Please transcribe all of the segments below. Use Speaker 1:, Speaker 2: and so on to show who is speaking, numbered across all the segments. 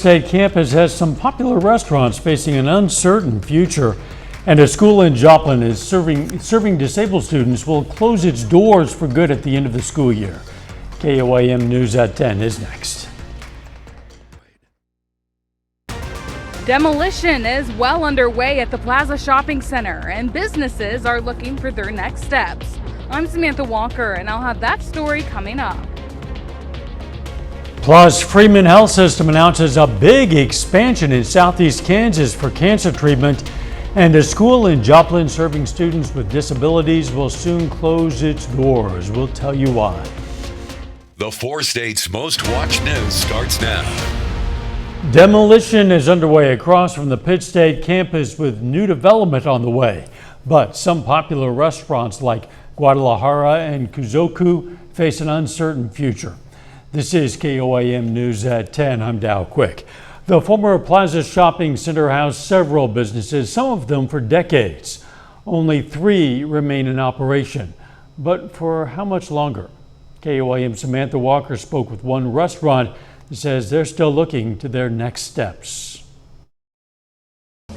Speaker 1: State campus has some popular restaurants facing an uncertain future, and a school in Joplin is serving disabled students will close its doors for good at the end of the school year. KOAM News at 10 is next.
Speaker 2: Demolition is well underway at the Plaza Shopping Center, and businesses are looking for their next steps. I'm Samantha Walker, and I'll have that story coming up.
Speaker 1: Plus, Freeman Health System announces a big expansion in southeast Kansas for cancer treatment, and a school in Joplin serving students with disabilities will soon close its doors. We'll tell you why.
Speaker 3: The 4 states' most watched news starts now.
Speaker 1: Demolition is underway across from the Pitt State campus with new development on the way. But some popular restaurants like Guadalajara and Kuzoku face an uncertain future. This is KOAM News at 10. I'm Dow Quick. The former Plaza Shopping Center housed several businesses, some of them for decades. Only 3 remain in operation. But for how much longer? KOAM Samantha Walker spoke with one restaurant that says they're still looking to their next steps.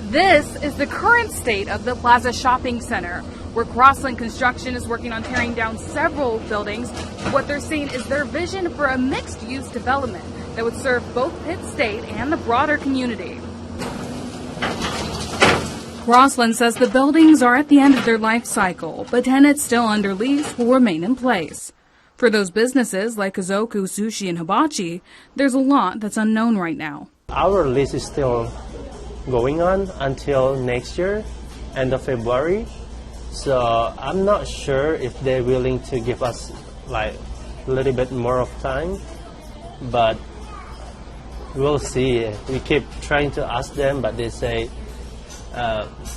Speaker 2: This is the current state of the Plaza Shopping Center, where Crossland Construction is working on tearing down several buildings. What they're seeing is their vision for a mixed-use development that would serve both Pitt State and the broader community. Crossland says the buildings are at the end of their life cycle, but tenants still under lease will remain in place. For those businesses like Kuzoku, Sushi, and Hibachi, there's a lot that's unknown right now.
Speaker 4: Our lease is still going on until next year, end of February. So I'm not sure if they're willing to give us like a little bit more of time, but we'll see. We keep trying to ask them, but they say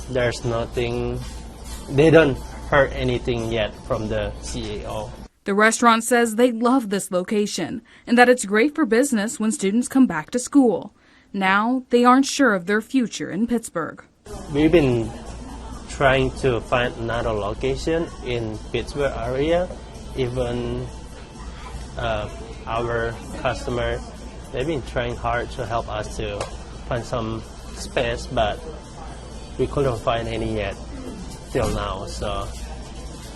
Speaker 4: there's nothing. They don't heard anything yet from the CAO.
Speaker 2: The restaurant says they love this location and that it's great for business when students come back to school. Now they aren't sure of their future in Pittsburgh.
Speaker 4: We've been trying to find another location in Pittsburgh area. Even our customer, they've been trying hard to help us to find some space, but we couldn't find any yet till now. So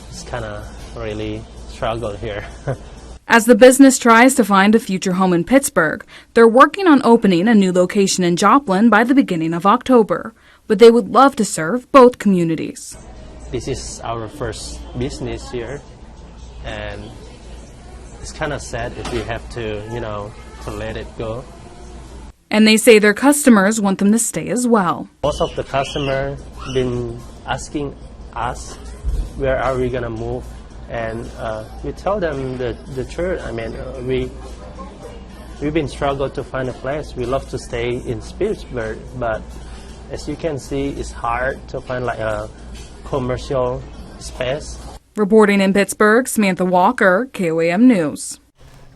Speaker 4: it's kind of really struggle here.
Speaker 2: As the business tries to find a future home in Pittsburgh, they're working on opening a new location in Joplin by the beginning of October, but they would love to serve both communities.
Speaker 4: This is our first business here, and it's kind of sad if we have to, to let it go.
Speaker 2: And they say their customers want them to stay as well.
Speaker 4: Most of the customers been asking us, where are we going to move? And we tell them the truth. I mean, we've been struggling to find a place. We love to stay in Pittsburgh, but as you can see, it's hard to find like a commercial space. Reporting
Speaker 2: in Pittsburgh, Samantha Walker, KOAM News.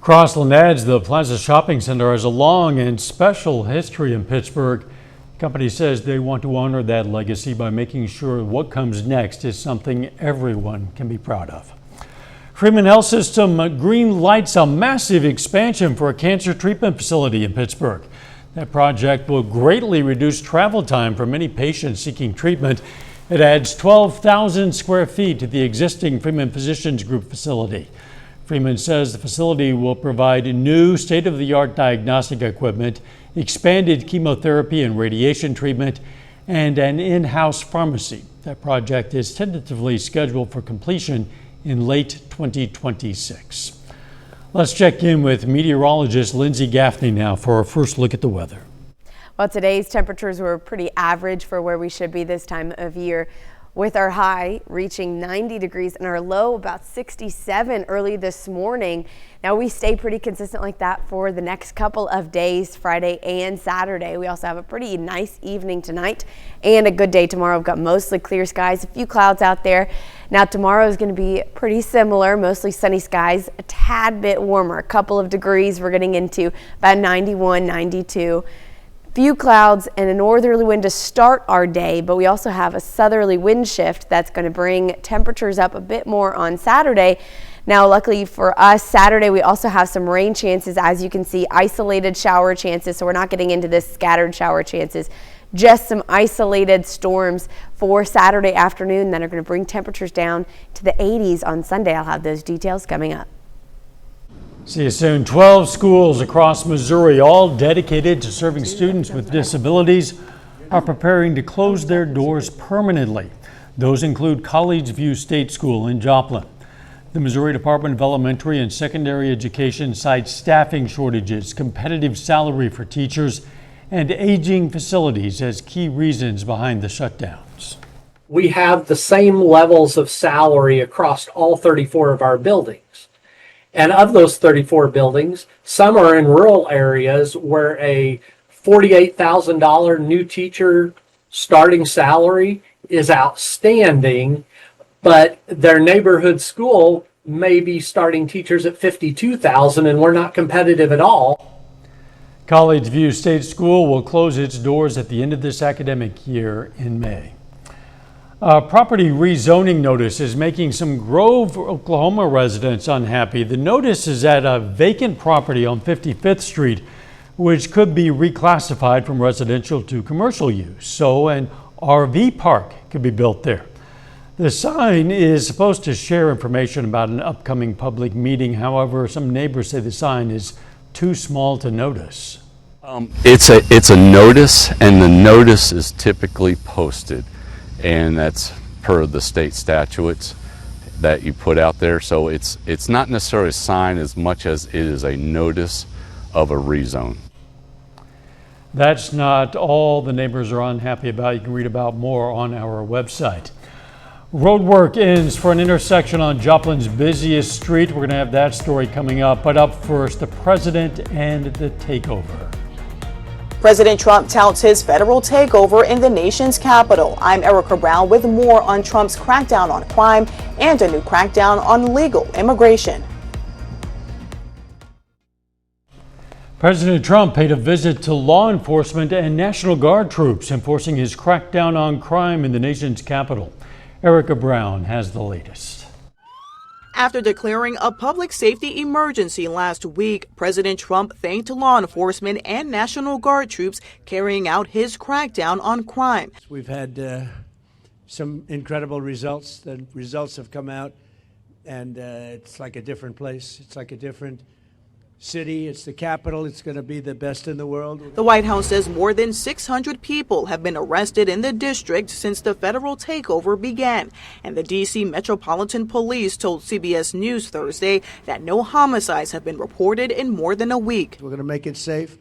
Speaker 1: Crossland adds the Plaza Shopping Center has a long and special history in Pittsburgh. The company says they want to honor that legacy by making sure what comes next is something everyone can be proud of. Freeman Health System green lights a massive expansion for a cancer treatment facility in Pittsburgh. That project will greatly reduce travel time for many patients seeking treatment. It adds 12,000 square feet to the existing Freeman Physicians Group facility. Freeman says the facility will provide new state-of-the-art diagnostic equipment, expanded chemotherapy and radiation treatment, and an in-house pharmacy. That project is tentatively scheduled for completion in late 2026. Let's check in with meteorologist Lindsay Gaffney now for our first look at the weather.
Speaker 5: Well, today's temperatures were pretty average for where we should be this time of year, with our high reaching 90 degrees and our low about 67 early this morning. Now we stay pretty consistent like that for the next couple of days, Friday and Saturday. We also have a pretty nice evening tonight and a good day tomorrow. We've got mostly clear skies, a few clouds out there. Now tomorrow is going to be pretty similar, mostly sunny skies, a tad bit warmer, a couple of degrees. We're getting into about 91, 92. Few clouds and a northerly wind to start our day, but we also have a southerly wind shift that's going to bring temperatures up a bit more on Saturday. Now, luckily for us, Saturday we also have some rain chances. As you can see, isolated shower chances. So we're not getting into this scattered shower chances. Just some isolated storms for Saturday afternoon that are going to bring temperatures down to the 80s on Sunday. I'll have those details coming up.
Speaker 1: See you soon. 12 schools across Missouri, all dedicated to serving students with disabilities, are preparing to close their doors permanently. Those include College View State School in Joplin. The Missouri Department of Elementary and Secondary Education cites staffing shortages, competitive salary for teachers, and aging facilities as key reasons behind the shutdowns.
Speaker 6: We have the same levels of salary across all 34 of our buildings. And of those 34 buildings, some are in rural areas where a $48,000 new teacher starting salary is outstanding, but their neighborhood school may be starting teachers at $52,000 and we're not competitive at all.
Speaker 1: College View State School will close its doors at the end of this academic year in May. A property rezoning notice is making some Grove, Oklahoma residents unhappy. The notice is at a vacant property on 55th Street, which could be reclassified from residential to commercial use. So an RV park could be built there. The sign is supposed to share information about an upcoming public meeting. However, some neighbors say the sign is too small to notice.
Speaker 7: It's a notice, and the notice is typically posted, and that's per the state statutes that you put out there. So it's not necessarily a sign as much as it is a notice of a rezone.
Speaker 1: That's not all the neighbors are unhappy about. You can read about more on our website. Road work ends for an intersection on Joplin's busiest street. We're going to have that story coming up. But up first, the president and the takeover.
Speaker 8: President Trump touts his federal takeover in the nation's capital. I'm Erica Brown with more on Trump's crackdown on crime and a new crackdown on legal immigration.
Speaker 1: President Trump paid a visit to law enforcement and National Guard troops enforcing his crackdown on crime in the nation's capital. Erica Brown has the latest.
Speaker 8: After declaring a public safety emergency last week, President Trump thanked law enforcement and National Guard troops carrying out his crackdown on crime.
Speaker 9: We've had some incredible results. The results have come out, and it's like a different place. It's like a different city. It's the capital. It's going to be the best in the world.
Speaker 8: The White House says more than 600 people have been arrested in the district since the federal takeover began. And the D.C. Metropolitan Police told CBS News Thursday that no homicides have been reported in more than a week.
Speaker 9: We're going to make it safe,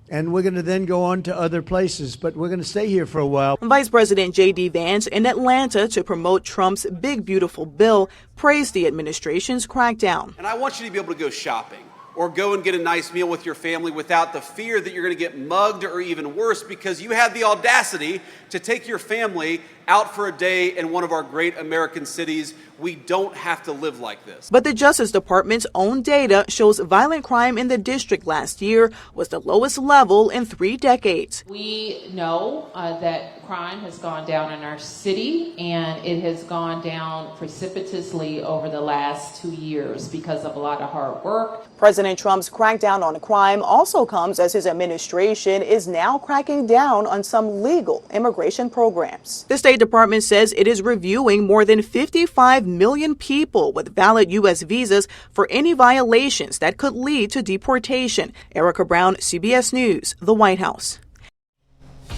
Speaker 9: and we're going to then go on to other places, but we're going to stay here for a while.
Speaker 8: Vice President J.D. Vance in Atlanta to promote Trump's Big Beautiful Bill praised the administration's crackdown.
Speaker 10: And I want you to be able to go shopping or go and get a nice meal with your family without the fear that you're going to get mugged, or even worse, because you had the audacity to take your family out for a day in one of our great American cities. We don't have to live like this.
Speaker 8: But the Justice Department's own data shows violent crime in the district last year was the lowest level in 3 decades.
Speaker 11: We know that crime has gone down in our city, and it has gone down precipitously over the last 2 years because of a lot of hard work.
Speaker 8: President Trump's crackdown on crime also comes as his administration is now cracking down on some legal immigration programs. The State Department says it is reviewing more than 55 million people with valid U.S. visas for any violations that could lead to deportation. Erica Brown, CBS News, the White House.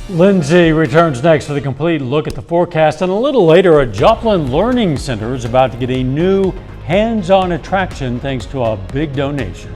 Speaker 1: Lindsay returns next with a complete look at the forecast. And a little later, a Joplin Learning Center is about to get a new hands-on attraction thanks to a big donation.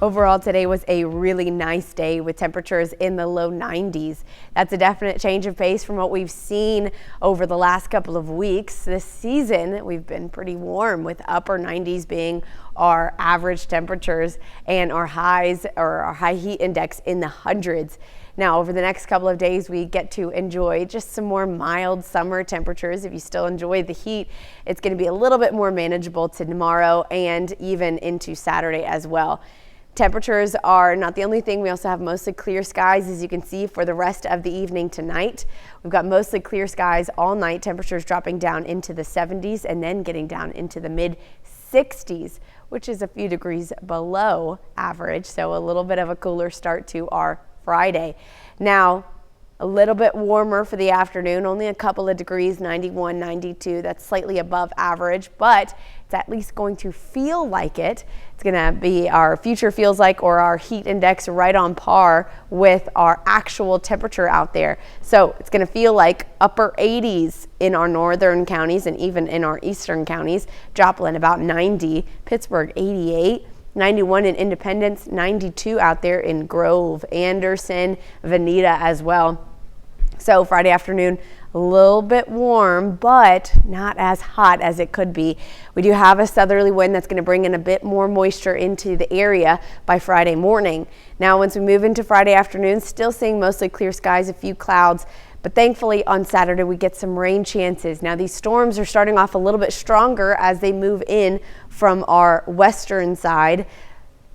Speaker 5: Overall, today was a really nice day with temperatures in the low 90s. That's a definite change of pace from what we've seen over the last couple of weeks. This season, we've been pretty warm with upper 90s being our average temperatures and our highs or our high heat index in the hundreds. Now, over the next couple of days, we get to enjoy just some more mild summer temperatures. If you still enjoy the heat, it's going to be a little bit more manageable tomorrow and even into Saturday as well. Temperatures are not the only thing. We also have mostly clear skies, as you can see, for the rest of the evening tonight. We've got mostly clear skies all night. Temperatures dropping down into the 70s and then getting down into the mid 60s, which is a few degrees below average. So a little bit of a cooler start to our Friday. Now, a little bit warmer for the afternoon, only a couple of degrees, 91, 92. That's slightly above average, but it's at least going to feel like it. It's going to be our future feels like, or our heat index, right on par with our actual temperature out there. So it's going to feel like upper 80s in our northern counties and even in our eastern counties. Joplin about 90, Pittsburgh 88. 91 in Independence, 92 out there in Grove, Anderson, Veneta as well. So Friday afternoon, a little bit warm, but not as hot as it could be. We do have a southerly wind that's going to bring in a bit more moisture into the area by Friday morning. Now, once we move into Friday afternoon, still seeing mostly clear skies, a few clouds. But thankfully on Saturday we get some rain chances. Now these storms are starting off a little bit stronger as they move in from our western side,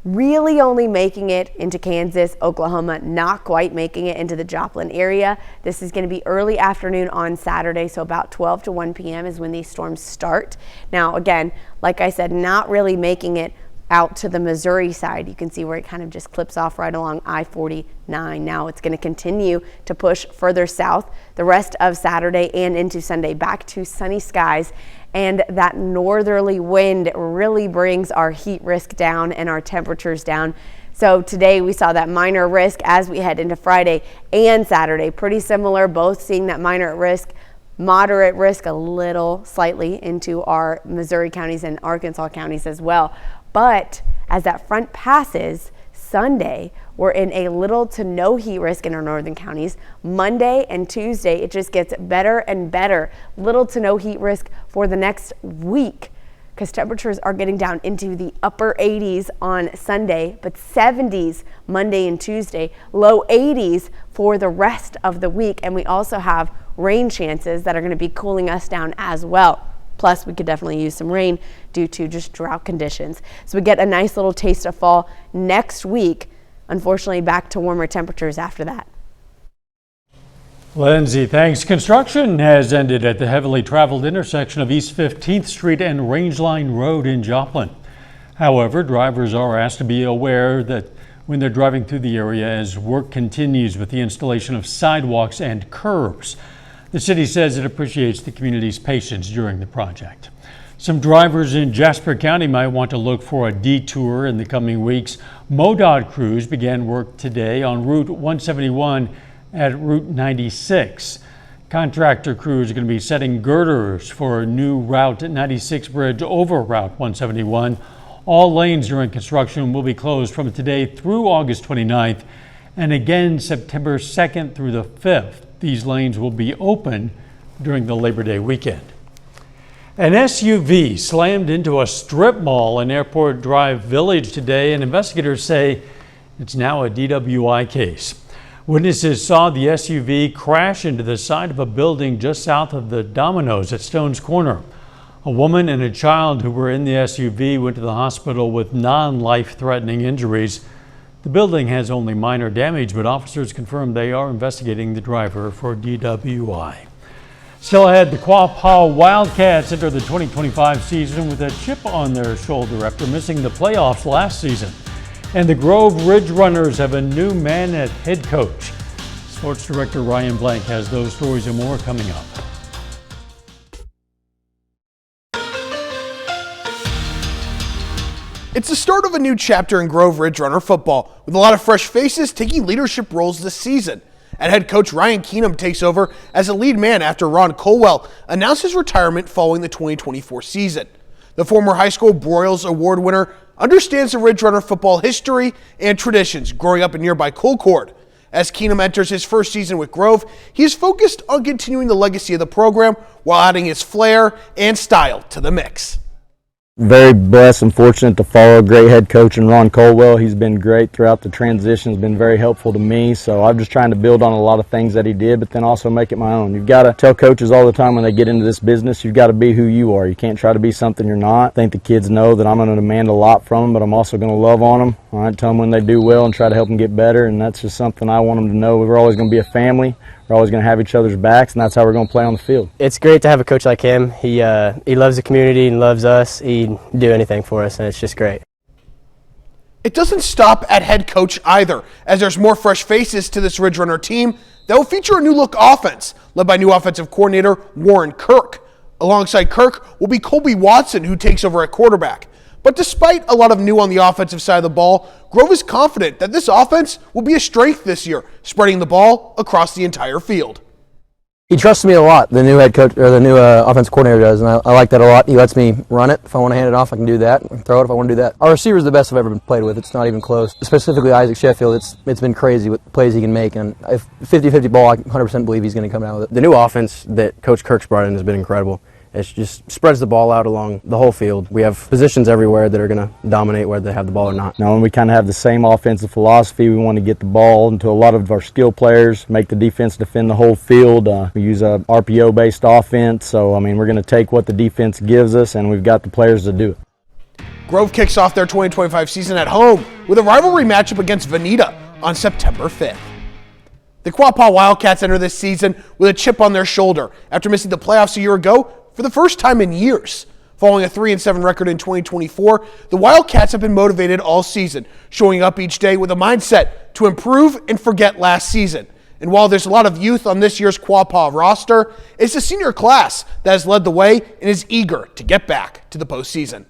Speaker 5: really only making it into Kansas, Oklahoma, not quite making it into the Joplin area. This is going to be early afternoon on Saturday, so about 12 to 1 p.m. is when these storms start. Now again, like I said, not really making it out to the Missouri side. You can see where it kind of just clips off right along I-49. Now it's going to continue to push further south the rest of Saturday and into Sunday, back to sunny skies. And that northerly wind really brings our heat risk down and our temperatures down. So today we saw that minor risk as we head into Friday and Saturday. Pretty similar, both seeing that minor risk, moderate risk, a little slightly into our Missouri counties and Arkansas counties as well. But as that front passes Sunday, we're in a little to no heat risk in our northern counties. Monday and Tuesday, it just gets better and better. Little to no heat risk for the next week, because temperatures are getting down into the upper 80s on Sunday, but 70s Monday and Tuesday, low 80s for the rest of the week. And we also have rain chances that are going to be cooling us down as well. Plus, we could definitely use some rain due to just drought conditions. So we get a nice little taste of fall next week. Unfortunately, back to warmer temperatures after that.
Speaker 1: Lindsay, thanks. Construction has ended at the heavily traveled intersection of East 15th Street and Rangeline Road in Joplin. However, drivers are asked to be aware that when they're driving through the area as work continues with the installation of sidewalks and curbs. The city says it appreciates the community's patience during the project. Some drivers in Jasper County might want to look for a detour in the coming weeks. MoDOT crews began work today on Route 171 at Route 96. Contractor crews are going to be setting girders for a new Route 96 bridge over Route 171. All lanes during construction will be closed from today through August 29th and again September 2nd through the 5th. These lanes will be open during the Labor Day weekend. An SUV slammed into a strip mall in Airport Drive Village today, and investigators say it's now a DWI case. Witnesses saw the SUV crash into the side of a building just south of the Domino's at Stone's Corner. A woman and a child who were in the SUV went to the hospital with non-life-threatening injuries. The building has only minor damage, but officers confirmed they are investigating the driver for DWI. Still ahead, the Quapaw Wildcats enter the 2025 season with a chip on their shoulder after missing the playoffs last season. And the Grove Ridge Runners have a new man at head coach. Sports Director Ryan Blank has those stories and more coming up.
Speaker 12: It's the start of a new chapter in Grove Ridge Runner football, with a lot of fresh faces taking leadership roles this season. And head coach Ryan Keenum takes over as a lead man after Ron Colwell announced his retirement following the 2024 season. The former high school Broyles Award winner understands the Ridge Runner football history and traditions growing up in nearby Colcord. As Keenum enters his first season with Grove, he is focused on continuing the legacy of the program while adding his flair and style to the mix.
Speaker 13: Very blessed and fortunate to follow a great head coach in Ron Colwell. He's been great throughout the transition, has been very helpful to me. So I'm just trying to build on a lot of things that he did, but then also make it my own. You've got to tell coaches all the time when they get into this business, you've got to be who you are. You can't try to be something you're not. I think the kids know that I'm going to demand a lot from them, but I'm also going to love on them. All right, tell them when they do well and try to help them get better, and that's just something I want them to know. We're always going to be a family. We're always going to have each other's backs, and that's how we're going to play on the field.
Speaker 14: It's great to have a coach like him. He loves the community and loves us. He'd do anything for us, and it's just great.
Speaker 12: It doesn't stop at head coach either, as there's more fresh faces to this Ridge Runner team that will feature a new-look offense, led by new offensive coordinator Warren Kirk. Alongside Kirk will be Colby Watson, who takes over at quarterback. But despite a lot of new on the offensive side of the ball, Grove is confident that this offense will be a strength this year, spreading the ball across the entire field.
Speaker 14: He trusts me a lot, the new head coach or the new offensive coordinator does, and I like that a lot. He lets me run it. If I want to hand it off, I can do that. I can throw it if I want to do that. Our receiver is the best I've ever been played with. It's not even close. Specifically, Isaac Sheffield, it's been crazy with the plays he can make, and if 50-50 ball, I 100% believe he's going to come out with it.
Speaker 15: The new offense that Coach Kirk's brought in has been incredible. It just spreads the ball out along the whole field. We have positions everywhere that are going to dominate whether they have the ball or not.
Speaker 13: Now, we kind of have the same offensive philosophy. We want to get the ball into a lot of our skill players, make the defense defend the whole field. We use a RPO-based offense, so, we're going to take what the defense gives us, and we've got the players to do it.
Speaker 12: Grove kicks off their 2025 season at home with a rivalry matchup against Veneta on September 5th. The Quapaw Wildcats enter this season with a chip on their shoulder after missing the playoffs a year ago for the first time in years. Following a 3-7 record in 2024, the Wildcats have been motivated all season, showing up each day with a mindset to improve and forget last season. And while there's a lot of youth on this year's Quapaw roster, it's the senior class that has led the way and is eager to get back to the postseason.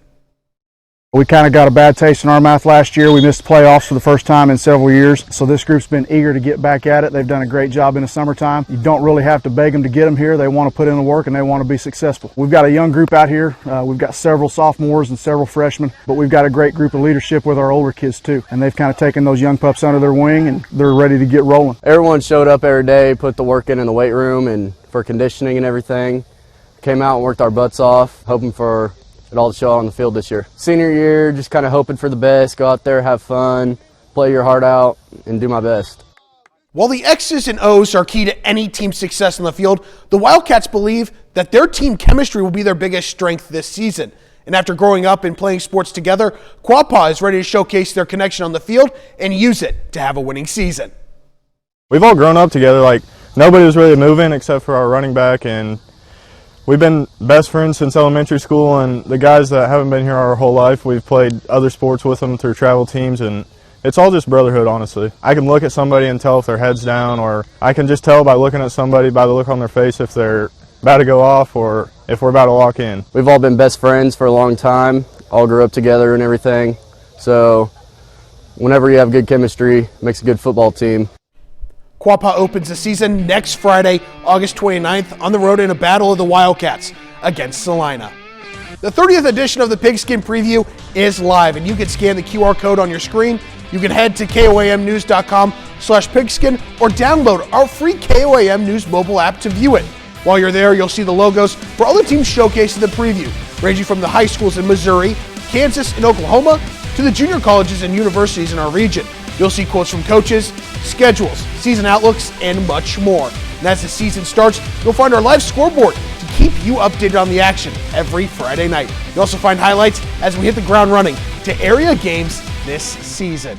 Speaker 16: We kind of got a bad taste in our mouth last year. We missed playoffs for the first time in several years. So this group's been eager to get back at it. They've done a great job in the summertime. You don't really have to beg them to get them here. They want to put in the work and they want to be successful. We've got a young group out here. We've got several sophomores and several freshmen, but we've got a great group of leadership with our older kids too. And they've kind of taken those young pups under their wing and they're ready to get rolling.
Speaker 15: Everyone showed up every day, put the work in the weight room and for conditioning and everything. Came out and worked our butts off, hoping for it all to show out on the field this year. Senior year, just kind of hoping for the best, go out there, have fun, play your heart out, and do my best.
Speaker 12: While the X's and O's are key to any team's success on the field, the Wildcats believe that their team chemistry will be their biggest strength this season. And after growing up and playing sports together, Quapaw is ready to showcase their connection on the field and use it to have a winning season.
Speaker 17: We've all grown up together. Like, nobody was really moving except for our running back, and we've been best friends since elementary school, and the guys that haven't been here our whole life, we've played other sports with them through travel teams, and it's all just brotherhood, honestly. I can look at somebody and tell if their head's down, or I can just tell by looking at somebody by the look on their face if they're about to go off or if we're about to walk in.
Speaker 15: We've all been best friends for a long time, all grew up together and everything, so whenever you have good chemistry, it makes a good football team.
Speaker 12: Quapaw opens the season next Friday, August 29th, on the road in a battle of the Wildcats against Salina. The 30th edition of the Pigskin Preview is live, and you can scan the QR code on your screen. You can head to koamnews.com/pigskin or download our free KOAM News mobile app to view it. While you're there, you'll see the logos for all the teams showcased in the preview, ranging from the high schools in Missouri, Kansas, and Oklahoma, to the junior colleges and universities in our region. You'll see quotes from coaches, schedules, season outlooks, and much more. And as the season starts, you'll find our live scoreboard to keep you updated on the action every Friday night. You'll also find highlights as we hit the ground running to area games this season.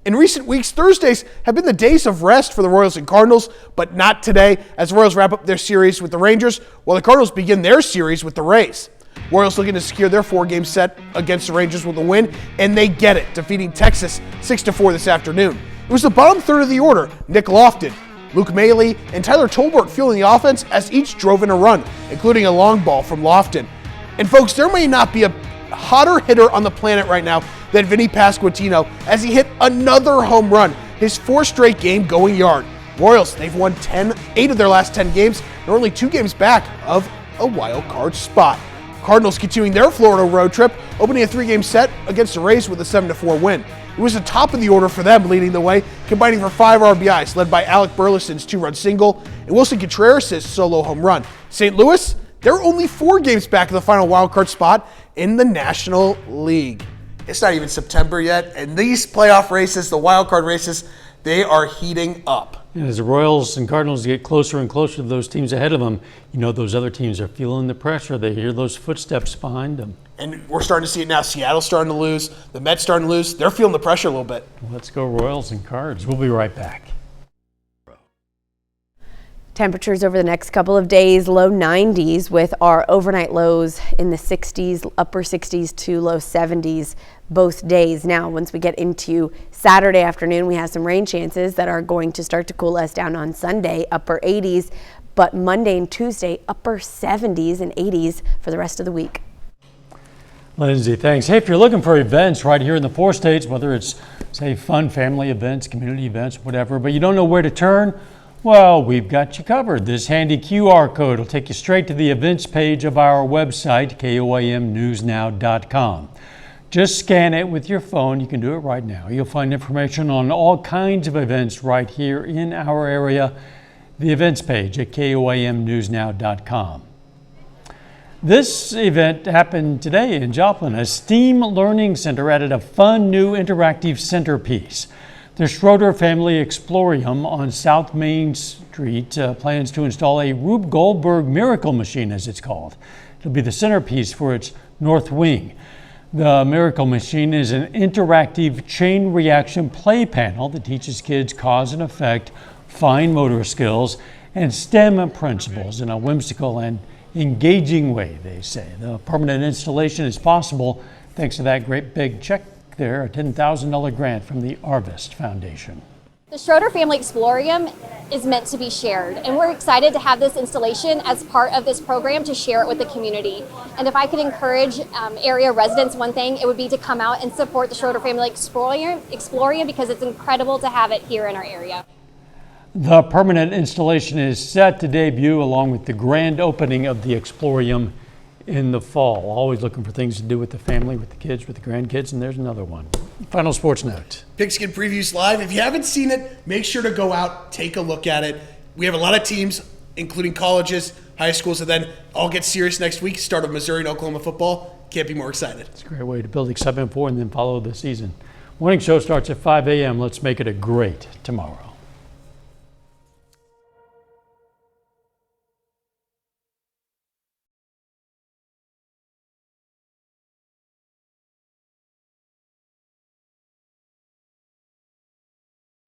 Speaker 12: In recent weeks, Thursdays have been the days of rest for the Royals and Cardinals, but not today, as the Royals wrap up their series with the Rangers, while the Cardinals begin their series with the Rays. Royals looking to secure their 4-game set against the Rangers with a win, and they get it, defeating Texas 6-4 this afternoon. It was the bottom third of the order, Nick Lofton, Luke Maley, and Tyler Tolbert fueling the offense as each drove in a run, including a long ball from Lofton. And folks, there may not be a hotter hitter on the planet right now than Vinny Pasquantino, as he hit another home run, his 4th straight game going yard. Royals, they've won 8 of their last 10 games, and are only 2 games back of a wild card spot. Cardinals continuing their Florida road trip, opening a 3-game set against the Rays with a 7-4 win. It was the top of the order for them, leading the way, combining for 5 RBIs, led by Alec Burleson's 2-run single and Wilson Contreras' solo home run. St. Louis, they're only 4 games back of the final wildcard spot, in the National League. It's not even September yet, and these playoff races, the wild card races, they are heating up.
Speaker 1: And as the Royals and Cardinals get closer and closer to those teams ahead of them, you know those other teams are feeling the pressure. They hear those footsteps behind them.
Speaker 12: And we're starting to see it now. Seattle's starting to lose. The Mets starting to lose. They're feeling the pressure a little bit.
Speaker 1: Let's go Royals and Cards. We'll be right back.
Speaker 5: Temperatures over the next couple of days, low 90s with our overnight lows in the 60s, upper 60s to low 70s both days. Now, once we get into Saturday afternoon, we have some rain chances that are going to start to cool us down on Sunday, upper 80s, but Monday and Tuesday, upper 70s and 80s for the rest of the week.
Speaker 1: Lindsay, thanks. Hey, if you're looking for events right here in the 4 states, whether it's, say, fun family events, community events, whatever, but you don't know where to turn, well, we've got you covered. This handy QR code will take you straight to the events page of our website, KOAMnewsnow.com. Just scan it with your phone. You can do it right now. You'll find information on all kinds of events right here in our area. The events page at KOAMnewsnow.com. This event happened today in Joplin. A STEAM Learning Center added a fun new interactive centerpiece. The Schroeder Family Explorium on South Main Street plans to install a Rube Goldberg Miracle Machine, as it's called. It'll be the centerpiece for its north wing. The Miracle Machine is an interactive chain reaction play panel that teaches kids cause and effect, fine motor skills, and STEM principles in a whimsical and engaging way, they say. The permanent installation is possible thanks to that great big check there, a $10,000 grant from the Arvest Foundation.
Speaker 18: The Schroeder Family Explorium is meant to be shared, and we're excited to have this installation as part of this program to share it with the community. And if I could encourage area residents, one thing, it would be to come out and support the Schroeder Family Explorium because it's incredible to have it here in our area.
Speaker 1: The permanent installation is set to debut along with the grand opening of the Explorium in the fall. Always looking for things to do with the family, with the kids, with the grandkids, and there's another one. Final sports note.
Speaker 12: Pigskin Previews Live. If you haven't seen it, make sure to go out, take a look at it. We have a lot of teams, including colleges, high schools, and then all get serious next week. Start of Missouri and Oklahoma football. Can't be more excited.
Speaker 1: It's a great way to build excitement for and then follow the season. Morning show starts at 5 a.m. Let's make it a great tomorrow.